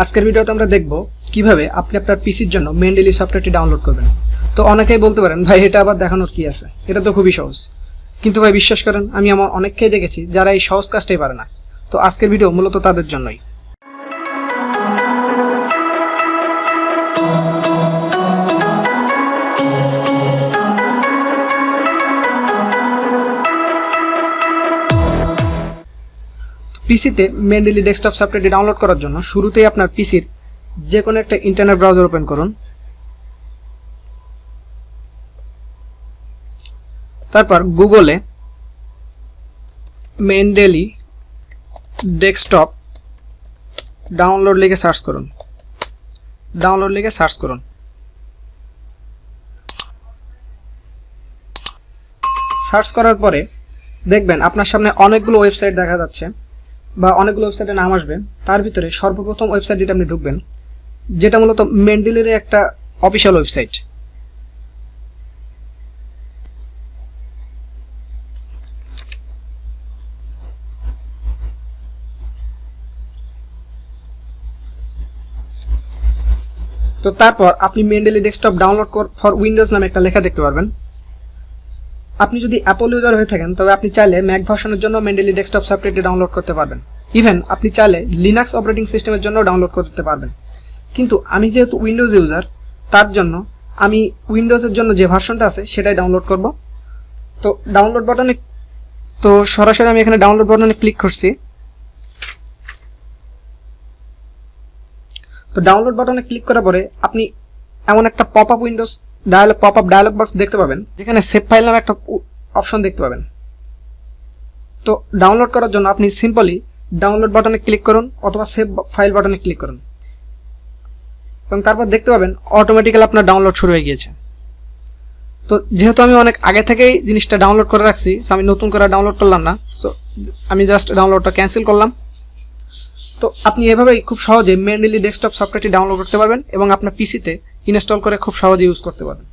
আজকের ভিডিওতে আমরা দেখব কিভাবে আপনি আপনার পিসির জন্য মেন্ডেলি সফটওয়্যারটি ডাউনলোড করবেন। তো অনেকেই বলতে পারেন ভাই এটা আবার দেখানোর কি আছে, এটা তো খুবই সহজ। কিন্তু ভাই বিশ্বাস করেন, আমি আমার অনেককেই দেখেছি যারা এই সহজ কাজটাই পারে না। তো আজকের ভিডিও মূলত তাদের জন্যই। পিসিতে মেন্ডেলি ডেস্কটপ সফটওয়্যারটি ডাউনলোড করার জন্য শুরুতেই আপনার পিসির যে কোনো একটা ইন্টারনেট ব্রাউজার ওপেন করুন। তারপর গুগলে মেন্ডেলি ডেস্কটপ ডাউনলোড লিখে সার্চ করুন। সার্চ করার পরে দেখবেন আপনার সামনে অনেকগুলো ওয়েবসাইট দেখা যাচ্ছে বা অনেকগুলো ওয়েবসাইটের নাম আসবে। তার ভিতরে সর্বপ্রথম ওয়েবসাইট যেটা আপনি ঢুকবেন, যেটা মূলত মেন্ডেলির একটা অফিসিয়াল ওয়েবসাইট। তো তারপর আপনি মেন্ডেলি ডেস্কটপ ডাউনলোড ফর উইন্ডোজ নামে একটা লেখা দেখতে পারবেন। আপনি যদি অ্যাপল ইউজার হয়ে থাকেন তবে আপনি চাইলে ম্যাক ভার্সনের জন্য মেন্ডেলি ডেস্কটপ সফটওয়্যারটি ডাউনলোড করতে পারবেন। ইভেন আপনি চাইলে লিনাক্স অপারেটিং সিস্টেমের জন্য ডাউনলোড করতে পারবেন। কিন্তু আমি যেহেতু উইন্ডোজ ইউজার, তার জন্য আমি উইন্ডোজের জন্য যে ভার্সনটা আছে সেটাই ডাউনলোড করব। তো ডাউনলোড বাটনে সরাসরি আমি এখানে ডাউনলোড বাটনে ক্লিক করছি। তো ডাউনলোড বাটনে ক্লিক করার পরে আপনি এমন একটা পপ আপ ডায়ালগ বক্স দেখতে পাবেন, যেখানে সেভ ফাইল নামে একটা অপশন দেখতে পাবেন। তো ডাউনলোড করার জন্য আপনি সিম্পলি ডাউনলোড বাটনে ক্লিক করুন অথবা সেভ ফাইল বাটনে ক্লিক করুন, এবং তারপর দেখতে পাবেন অটোমেটিক্যালি আপনার ডাউনলোড শুরু হয়ে গিয়েছে। তো যেহেতু আমি অনেক আগে থেকেই জিনিসটা ডাউনলোড করে রাখছি, সো আমি নতুন করে ডাউনলোড করলাম না। সো আমি জাস্ট ডাউনলোডটা ক্যান্সেল করলাম। তো আপনি এভাবেই খুব সহজে মেন্ডেলি ডেস্কটপ সফটওয়্যারটি ডাউনলোড করতে পারবেন এবং আপনার পিসিতে ইনস্টল করে খুব সহজে ইউজ করতে পারবেন।